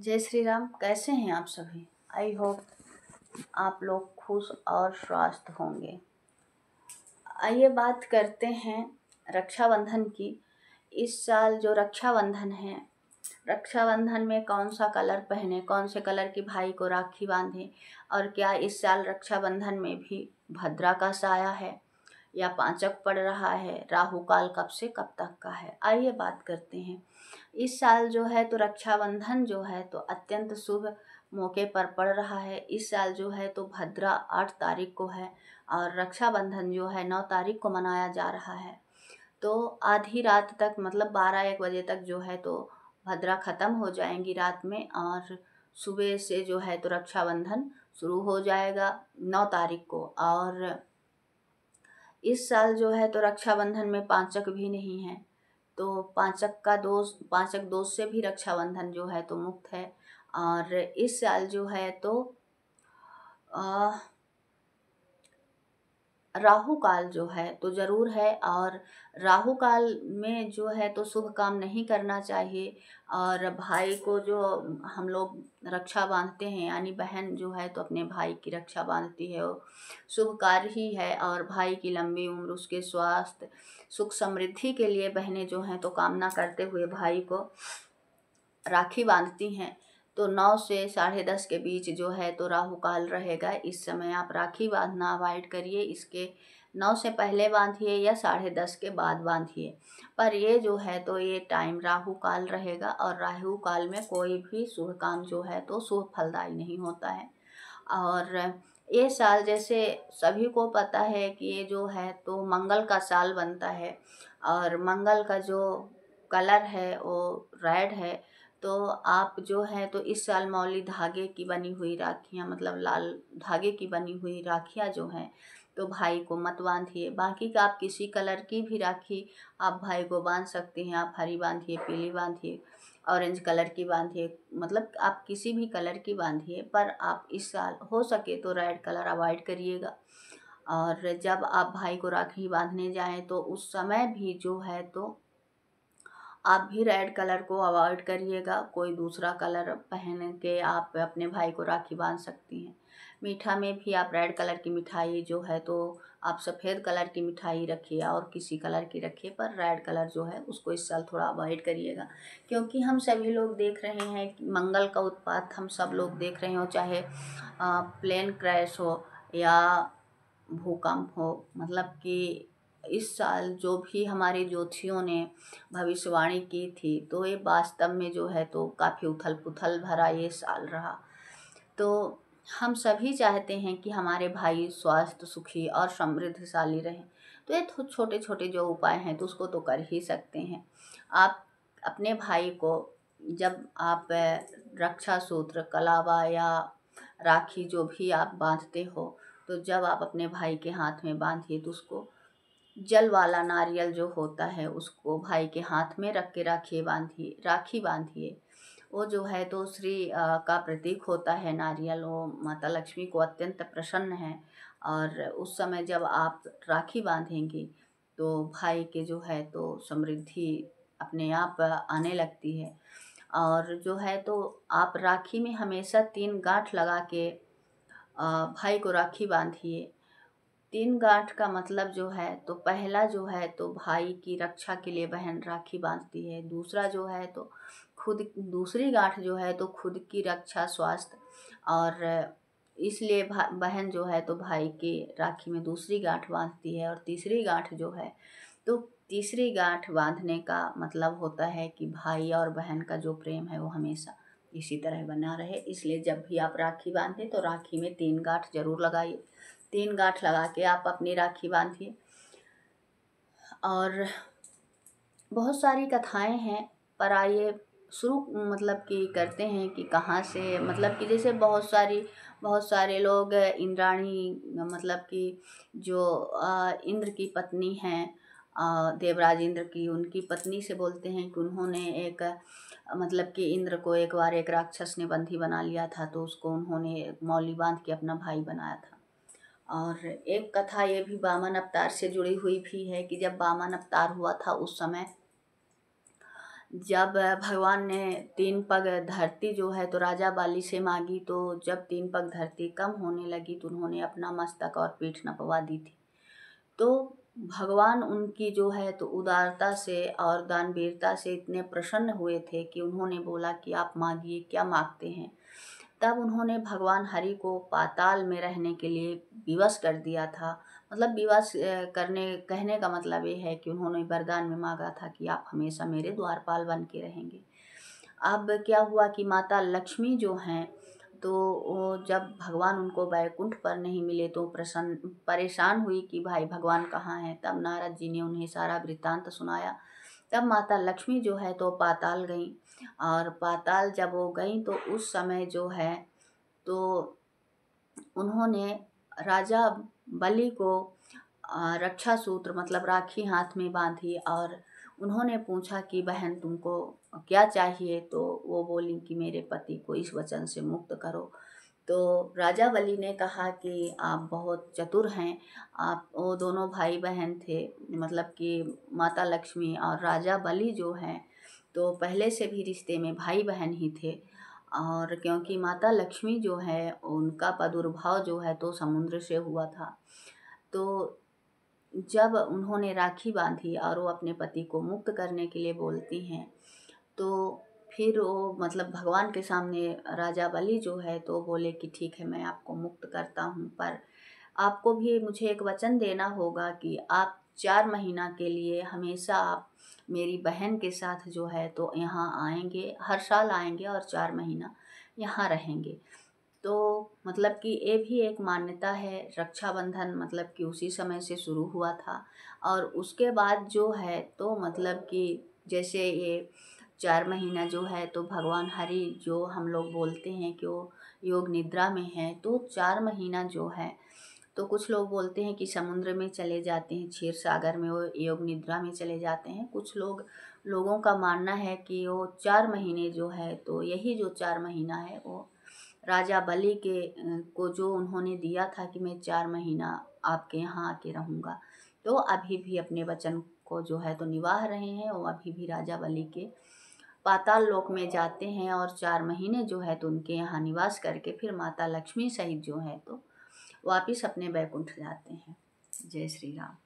जय श्री राम। कैसे हैं आप सभी? आई होप आप लोग खुश और स्वस्थ होंगे। आइए बात करते हैं रक्षाबंधन की। इस साल जो रक्षाबंधन है, रक्षाबंधन में कौन सा कलर पहने, कौन से कलर की भाई को राखी बांधे, और क्या इस साल रक्षाबंधन में भी भद्रा का साया है या पांचक पड़ रहा है, राहु काल कब से कब तक का है। आइए बात करते हैं। इस साल जो है तो रक्षाबंधन जो है तो अत्यंत शुभ मौके पर पड़ रहा है। इस साल जो है तो भद्रा 8 तारीख को है और रक्षाबंधन जो है 9 तारीख को मनाया जा रहा है। तो आधी रात तक मतलब 12-1 बजे तक जो है तो भद्रा ख़त्म हो जाएंगी रात में, और सुबह से जो है तो रक्षाबंधन शुरू हो जाएगा 9 तारीख को। और इस साल जो है तो रक्षाबंधन में पांचक भी नहीं है, तो पांचक दोष से भी रक्षाबंधन जो है तो मुक्त है। और इस साल जो है तो राहु काल जो है तो ज़रूर है, और राहु काल में जो है तो शुभ काम नहीं करना चाहिए। और भाई को जो हम लोग रक्षा बांधते हैं, यानी बहन जो है तो अपने भाई की रक्षा बांधती है, वो शुभ कार्य ही है। और भाई की लंबी उम्र, उसके स्वास्थ्य, सुख समृद्धि के लिए बहनें जो हैं तो कामना करते हुए भाई को राखी बांधती हैं। तो 9 से 10:30 के बीच जो है तो राहु काल रहेगा। इस समय आप राखी बांधना अवॉइड करिए। इसके 9 से पहले बांधिए या 10:30 के बाद बांधिए। पर ये जो है तो ये टाइम राहु काल रहेगा, और राहु काल में कोई भी शुभ काम जो है तो शुभ फलदायी नहीं होता है। और ये साल जैसे सभी को पता है कि ये जो है तो मंगल का साल बनता है, और मंगल का जो कलर है वो रेड है। तो आप जो है तो इस साल मौली धागे की बनी हुई राखियाँ, मतलब लाल धागे की बनी हुई राखियाँ जो हैं तो भाई को मत बांधिए। बाकी का आप किसी कलर की भी राखी आप भाई को बांध सकते हैं। आप हरी बांधिए, पीली बांधिए, ऑरेंज कलर की बांधिए, मतलब आप किसी भी कलर की बांधिए। पर आप इस साल हो सके तो रेड कलर अवॉइड करिएगा। और जब आप भाई को राखी बांधने जाएं तो उस समय भी जो है तो आप भी रेड कलर को अवॉइड करिएगा। कोई दूसरा कलर पहन के आप अपने भाई को राखी बांध सकती हैं। मीठा में भी आप रेड कलर की मिठाई जो है तो आप सफ़ेद कलर की मिठाई रखिए और किसी कलर की रखिए, पर रेड कलर जो है उसको इस साल थोड़ा अवॉइड करिएगा। क्योंकि हम सभी लोग देख रहे हैं कि मंगल का उत्पात हम सब लोग देख रहे हो, चाहे प्लेन क्रैश हो या भूकंप हो। मतलब कि इस साल जो भी हमारे ज्योतिषियों ने भविष्यवाणी की थी तो ये वास्तव में जो है तो काफ़ी उथल पुथल भरा ये साल रहा। तो हम सभी चाहते हैं कि हमारे भाई स्वस्थ, सुखी और समृद्धशाली रहें। तो ये छोटे छोटे जो उपाय हैं तो उसको तो कर ही सकते हैं। आप अपने भाई को जब आप रक्षा सूत्र, कलावा या राखी जो भी आप बांधते हो, तो जब आप अपने भाई के हाथ में बांधिए तो उसको जल वाला नारियल जो होता है उसको भाई के हाथ में रख के राखी बांधिए। वो जो है तो श्री का प्रतीक होता है नारियल, वो माता लक्ष्मी को अत्यंत प्रसन्न है। और उस समय जब आप राखी बांधेंगी तो भाई के जो है तो समृद्धि अपने आप आने लगती है। और जो है तो आप राखी में हमेशा 3 गांठ लगा के भाई को राखी बांधिए। 3 गांठ का मतलब जो है तो पहला जो है तो भाई की रक्षा के लिए बहन राखी बांधती है। दूसरा जो है तो दूसरी गांठ जो है तो खुद की रक्षा, स्वास्थ्य, और इसलिए बहन जो है तो भाई की राखी में दूसरी गांठ बांधती है। और तीसरी गांठ जो है तो तीसरी गांठ बांधने का मतलब होता है कि भाई और बहन का जो प्रेम है वो हमेशा इसी तरह बना रहे। इसलिए जब भी आप राखी बांधें तो राखी में 3 गांठ जरूर लगाइए। 3 गांठ लगा के आप अपनी राखी बांधिए। और बहुत सारी कथाएं हैं, पर आइए शुरू मतलब कि करते हैं कि कहाँ से, मतलब कि जैसे बहुत सारे लोग इंद्राणी, मतलब कि जो इंद्र की पत्नी हैं, देवराज इंद्र की, उनकी पत्नी से बोलते हैं कि उन्होंने एक मतलब कि इंद्र को एक बार एक राक्षस ने बंदी बना लिया था, तो उसको उन्होंने मौली बांध के अपना भाई बनाया था। और एक कथा ये भी वामन अवतार से जुड़ी हुई भी है कि जब वामन अवतार हुआ था उस समय जब भगवान ने 3 पग धरती जो है तो राजा बाली से मांगी, तो जब 3 पग धरती कम होने लगी तो उन्होंने अपना मस्तक और पीठ नपवा दी थी। तो भगवान उनकी जो है तो उदारता से और दानवीरता से इतने प्रसन्न हुए थे कि उन्होंने बोला कि आप मांगिए, क्या मांगते हैं। तब उन्होंने भगवान हरि को पाताल में रहने के लिए विवश कर दिया था। मतलब विवश करने कहने का मतलब ये है कि उन्होंने वरदान में मांगा था कि आप हमेशा मेरे द्वारपाल बन के रहेंगे। अब क्या हुआ कि माता लक्ष्मी जो हैं तो वो जब भगवान उनको वैकुंठ पर नहीं मिले तो परेशान हुई कि भाई भगवान कहाँ हैं। तब नारद जी ने उन्हें सारा वृत्तांत सुनाया। तब माता लक्ष्मी जो है तो पाताल गईं, और पाताल जब वो गईं तो उस समय जो है तो उन्होंने राजा बलि को रक्षा सूत्र मतलब राखी हाथ में बांधी, और उन्होंने पूछा कि बहन तुमको क्या चाहिए, तो वो बोली कि मेरे पति को इस वचन से मुक्त करो। तो राजा बलि ने कहा कि आप बहुत चतुर हैं। आप वो दोनों भाई बहन थे, मतलब कि माता लक्ष्मी और राजा बलि जो हैं तो पहले से भी रिश्ते में भाई बहन ही थे। और क्योंकि माता लक्ष्मी जो है उनका प्रादुर्भाव जो है तो समुद्र से हुआ था, तो जब उन्होंने राखी बांधी और वो अपने पति को मुक्त करने के लिए बोलती हैं, तो फिर वो मतलब भगवान के सामने राजा बलि जो है तो बोले कि ठीक है मैं आपको मुक्त करता हूँ, पर आपको भी मुझे एक वचन देना होगा कि आप 4 महीना के लिए हमेशा आप मेरी बहन के साथ जो है तो यहाँ आएंगे, हर साल आएंगे और 4 महीना यहाँ रहेंगे। तो मतलब कि ये भी एक मान्यता है। रक्षाबंधन मतलब कि उसी समय से शुरू हुआ था, और उसके बाद जो है तो मतलब कि जैसे ये 4 महीना जो है तो भगवान हरि जो हम लोग बोलते हैं कि वो योग निद्रा में है, तो 4 महीना जो है तो कुछ लोग बोलते हैं कि समुद्र में चले जाते हैं, क्षीर सागर में वो योग निद्रा में चले जाते हैं। कुछ लोगों का मानना है कि वो 4 महीने जो है तो यही जो 4 महीना है वो राजा बलि को जो उन्होंने दिया था कि मैं 4 महीना आपके यहाँ आके रहूँगा, तो अभी भी अपने वचन को जो है तो निभाह रहे हैं। वो अभी भी राजा बलि के पाताल लोक में जाते हैं और 4 महीने जो है तो उनके यहाँ निवास करके फिर माता लक्ष्मी सहित जो है तो वापिस अपने बैकुंठ जाते हैं। जय श्री राम।